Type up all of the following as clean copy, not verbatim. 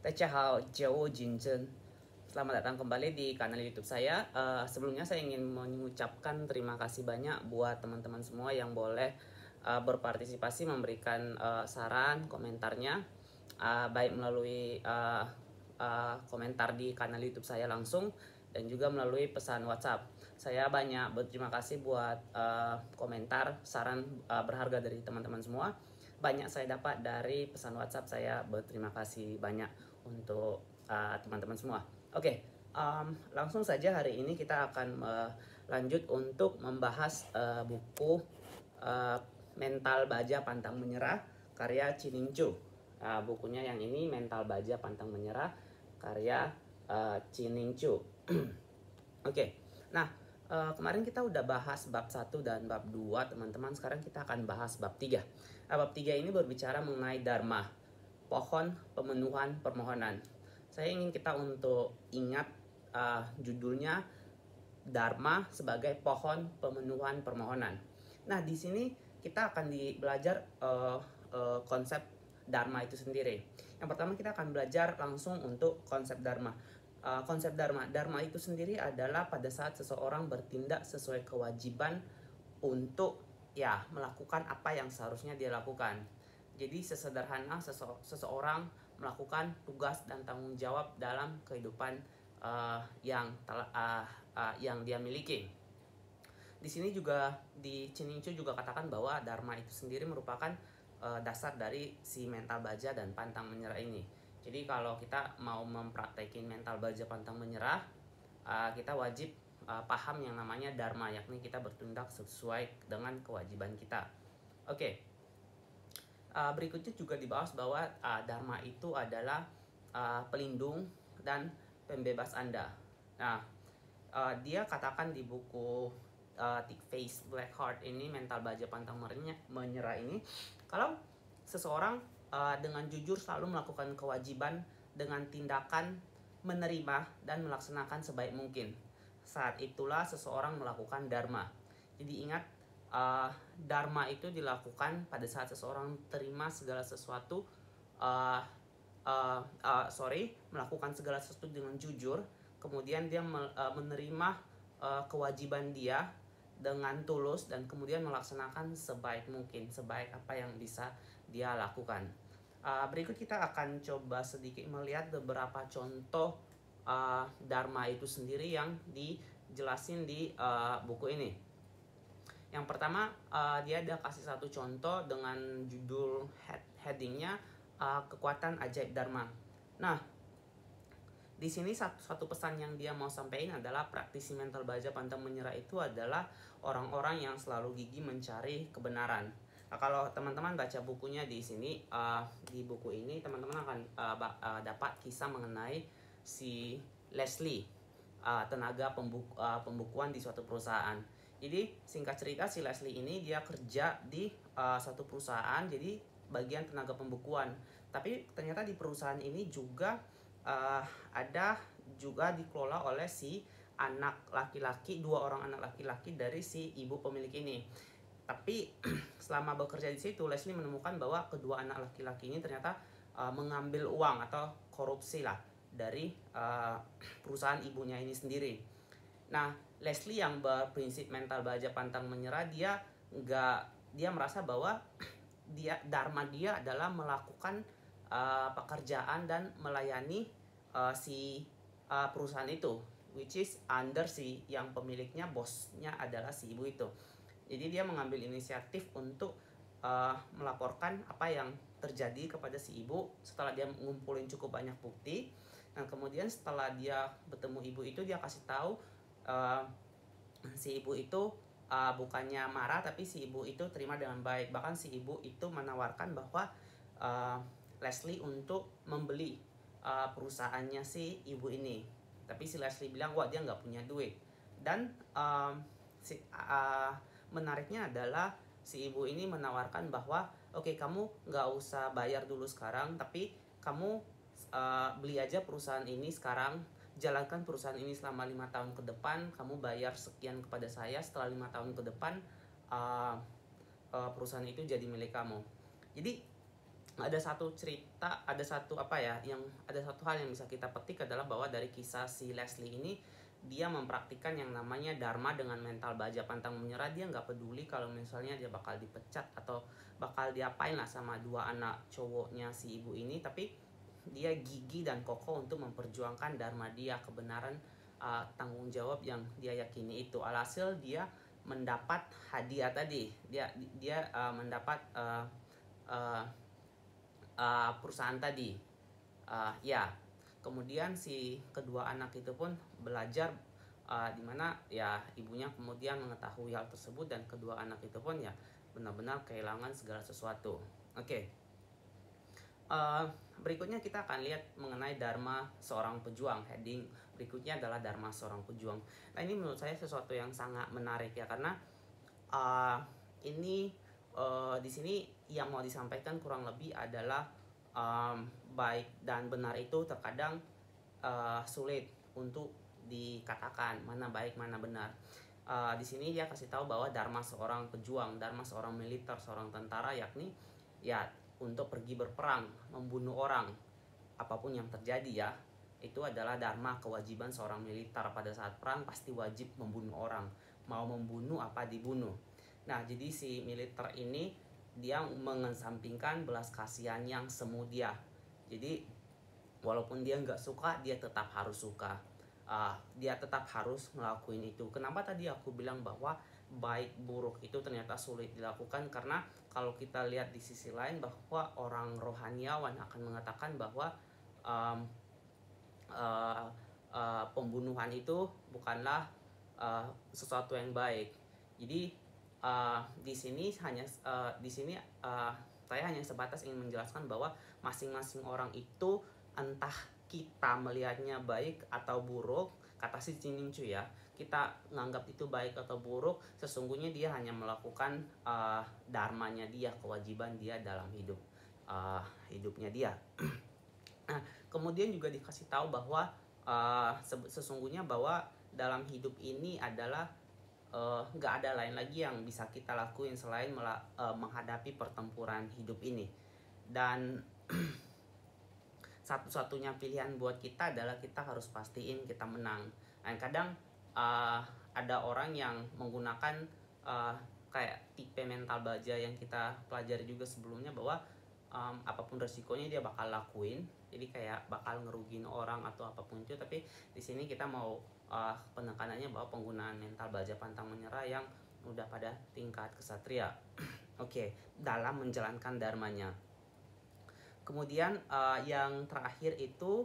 Hao, Jauh Jinzhen. Selamat datang kembali di kanal YouTube saya. Sebelumnya saya ingin mengucapkan terima kasih banyak buat teman-teman semua yang boleh berpartisipasi memberikan saran, komentarnya, baik melalui komentar di kanal YouTube saya langsung dan juga melalui pesan WhatsApp. Saya banyak berterima kasih buat komentar, saran berharga dari teman-teman semua. Banyak saya dapat dari pesan WhatsApp. Saya berterima kasih banyak untuk teman-teman semua. Oke, langsung saja hari ini kita akan lanjut untuk membahas buku Mental Baja Pantang Menyerah karya Chinh Chu. Bukunya yang ini, Mental Baja Pantang Menyerah karya Chinh Chu. Oke, nah kemarin kita udah bahas bab 1 dan bab 2 teman-teman. Sekarang kita akan bahas bab 3. Bab 3 ini berbicara mengenai Dharma, pohon pemenuhan permohonan. Saya ingin kita untuk ingat judulnya Dharma sebagai pohon pemenuhan permohonan. Nah, di sini kita akan belajar konsep Dharma itu sendiri. Yang pertama kita akan belajar langsung untuk konsep Dharma. Konsep Dharma itu sendiri adalah pada saat seseorang bertindak sesuai kewajiban untuk melakukan apa yang seharusnya dia lakukan. Jadi sesederhana seseorang melakukan tugas dan tanggung jawab dalam kehidupan yang dia miliki. Di sini juga di Chinh Chu juga katakan bahwa Dharma itu sendiri merupakan dasar dari si mental baja dan pantang menyerah ini. Jadi kalau kita mau mempraktekin mental baja pantang menyerah, kita wajib paham yang namanya Dharma, yakni kita bertindak sesuai dengan kewajiban kita. Oke. Berikutnya juga dibahas bahwa Dharma itu adalah pelindung dan pembebas Anda. Nah, dia katakan di buku Thick Face Black Heart ini, Mental Baja Pantang Menyerah ini, kalau seseorang dengan jujur selalu melakukan kewajiban dengan tindakan menerima dan melaksanakan sebaik mungkin, saat itulah seseorang melakukan Dharma. Jadi ingat, Dharma itu dilakukan pada saat seseorang terima segala sesuatu, melakukan segala sesuatu dengan jujur, kemudian dia menerima kewajiban dia dengan tulus dan kemudian melaksanakan sebaik mungkin, sebaik apa yang bisa dia lakukan. Berikut kita akan coba sedikit melihat beberapa contoh Dharma itu sendiri yang dijelasin di buku ini. Yang pertama, dia ada kasih satu contoh dengan judul headingnya kekuatan ajaib Dharma. Nah, di sini satu pesan yang dia mau sampaikan adalah praktisi mental baja pantang menyerah itu adalah orang-orang yang selalu gigih mencari kebenaran. Nah, kalau teman-teman baca bukunya di sini, di buku ini teman-teman akan dapat kisah mengenai si Leslie, tenaga pembukuan di suatu perusahaan. Jadi singkat cerita, si Leslie ini dia kerja di suatu perusahaan jadi bagian tenaga pembukuan. Tapi ternyata di perusahaan ini juga ada juga dikelola oleh si anak laki-laki, 2 orang anak laki-laki dari si ibu pemilik ini. Tapi selama bekerja di situ, Leslie menemukan bahwa kedua anak laki-laki ini ternyata mengambil uang atau korupsi lah dari perusahaan ibunya ini sendiri. Nah, Leslie yang berprinsip mental baja pantang menyerah, dia merasa bahwa Dharma dia adalah melakukan pekerjaan dan melayani si perusahaan itu, which is under si yang pemiliknya, bosnya adalah si ibu itu. Jadi dia mengambil inisiatif untuk melaporkan apa yang terjadi kepada si ibu setelah dia ngumpulin cukup banyak bukti. Dan kemudian setelah dia bertemu ibu itu, dia kasih tahu si ibu itu bukannya marah, tapi si ibu itu terima dengan baik. Bahkan si ibu itu menawarkan bahwa Leslie untuk membeli perusahaannya si ibu ini. Tapi si Leslie bilang, wah dia nggak punya duit. Dan menariknya adalah si ibu ini menawarkan bahwa oke, kamu nggak usah bayar dulu sekarang, tapi kamu beli aja perusahaan ini sekarang, jalankan perusahaan ini selama 5 tahun ke depan, kamu bayar sekian kepada saya, setelah 5 tahun ke depan perusahaan itu jadi milik kamu. Jadi ada satu cerita, ada satu hal yang bisa kita petik adalah bahwa dari kisah si Leslie ini, dia mempraktikkan yang namanya dharma dengan mental baja pantang menyerah. Dia nggak peduli kalau misalnya dia bakal dipecat atau bakal diapain lah sama dua anak cowoknya si ibu ini, tapi dia gigih dan kokoh untuk memperjuangkan dharma dia, kebenaran, tanggung jawab yang dia yakini itu. Alhasil dia mendapat hadiah tadi, dia mendapat perusahaan tadi. Ya, kemudian si kedua anak itu pun belajar, dimana ya ibunya kemudian mengetahui hal tersebut, dan kedua anak itu pun ya benar-benar kehilangan segala sesuatu. Oke. Berikutnya kita akan lihat mengenai dharma seorang pejuang. Heading berikutnya adalah dharma seorang pejuang. Nah, ini menurut saya sesuatu yang sangat menarik ya, karena ini di sini yang mau disampaikan kurang lebih adalah baik dan benar itu terkadang sulit untuk dikatakan mana baik mana benar. Di sini dia kasih tahu bahwa dharma seorang pejuang, dharma seorang militer, seorang tentara, yakni ya untuk pergi berperang, membunuh orang, apapun yang terjadi ya, itu adalah dharma, kewajiban seorang militer. Pada saat perang pasti wajib membunuh orang, mau membunuh apa dibunuh. Nah, jadi si militer ini dia mengesampingkan belas kasihan yang semu dia. Jadi walaupun dia nggak suka, dia tetap harus suka. Dia tetap harus ngelakuin itu. Kenapa tadi aku bilang bahwa baik buruk itu ternyata sulit dilakukan? Karena kalau kita lihat di sisi lain, bahwa orang rohaniawan akan mengatakan bahwa pembunuhan itu bukanlah sesuatu yang baik. Jadi di sini saya hanya sebatas ingin menjelaskan bahwa masing-masing orang itu, entah kita melihatnya baik atau buruk, kata si Cining Cu ya, kita nganggap itu baik atau buruk, sesungguhnya dia hanya melakukan dharmanya dia, kewajiban dia dalam hidupnya dia. Nah, kemudian juga dikasih tahu bahwa sesungguhnya bahwa dalam hidup ini adalah nggak ada lain lagi yang bisa kita lakuin selain menghadapi pertempuran hidup ini. Dan satu-satunya pilihan buat kita adalah kita harus pastiin kita menang. Nah, kadang ada orang yang menggunakan kayak tipe mental baja yang kita pelajari juga sebelumnya, bahwa apapun resikonya dia bakal lakuin, jadi kayak bakal ngerugiin orang atau apapun itu. Tapi di sini kita mau penekanannya bahwa penggunaan mental baja pantang menyerah yang udah pada tingkat kesatria. Oke, dalam menjalankan dharmanya. Kemudian yang terakhir itu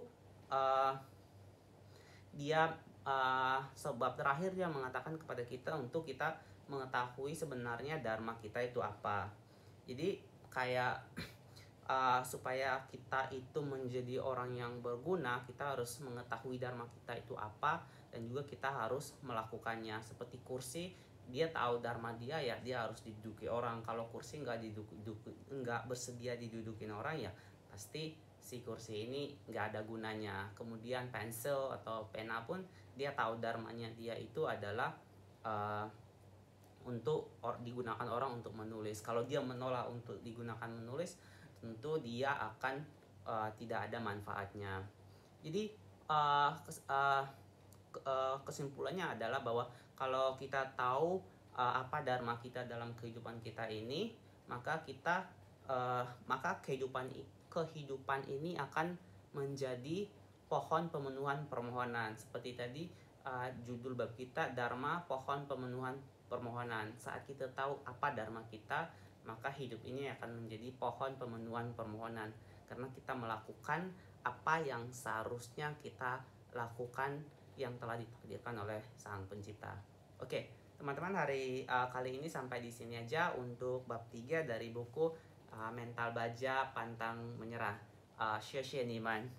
dia sebab terakhir dia mengatakan kepada kita untuk kita mengetahui sebenarnya dharma kita itu apa. Jadi kayak supaya kita itu menjadi orang yang berguna, kita harus mengetahui dharma kita itu apa, dan juga kita harus melakukannya. Seperti kursi, dia tahu dharma dia ya, dia harus diduduki orang. Kalau kursi nggak bersedia didudukin orang ya, pasti si kursi ini nggak ada gunanya. Kemudian pensil atau pena pun, dia tahu dharmanya dia itu adalah untuk digunakan orang untuk menulis. Kalau dia menolak untuk digunakan menulis, tentu dia akan tidak ada manfaatnya. Jadi kesimpulannya adalah bahwa kalau kita tahu apa dharma kita dalam kehidupan kita ini, maka kehidupan ini akan menjadi pohon pemenuhan permohonan. Seperti tadi judul bab kita, dharma pohon pemenuhan permohonan. Saat kita tahu apa dharma kita, maka hidup ini akan menjadi pohon pemenuhan permohonan, karena kita melakukan apa yang seharusnya kita lakukan yang telah ditakdirkan oleh Sang Pencipta. Oke, teman-teman, kali ini sampai di sini aja untuk bab 3 dari buku Mental Baja Pantang Menyerah. 谢谢你们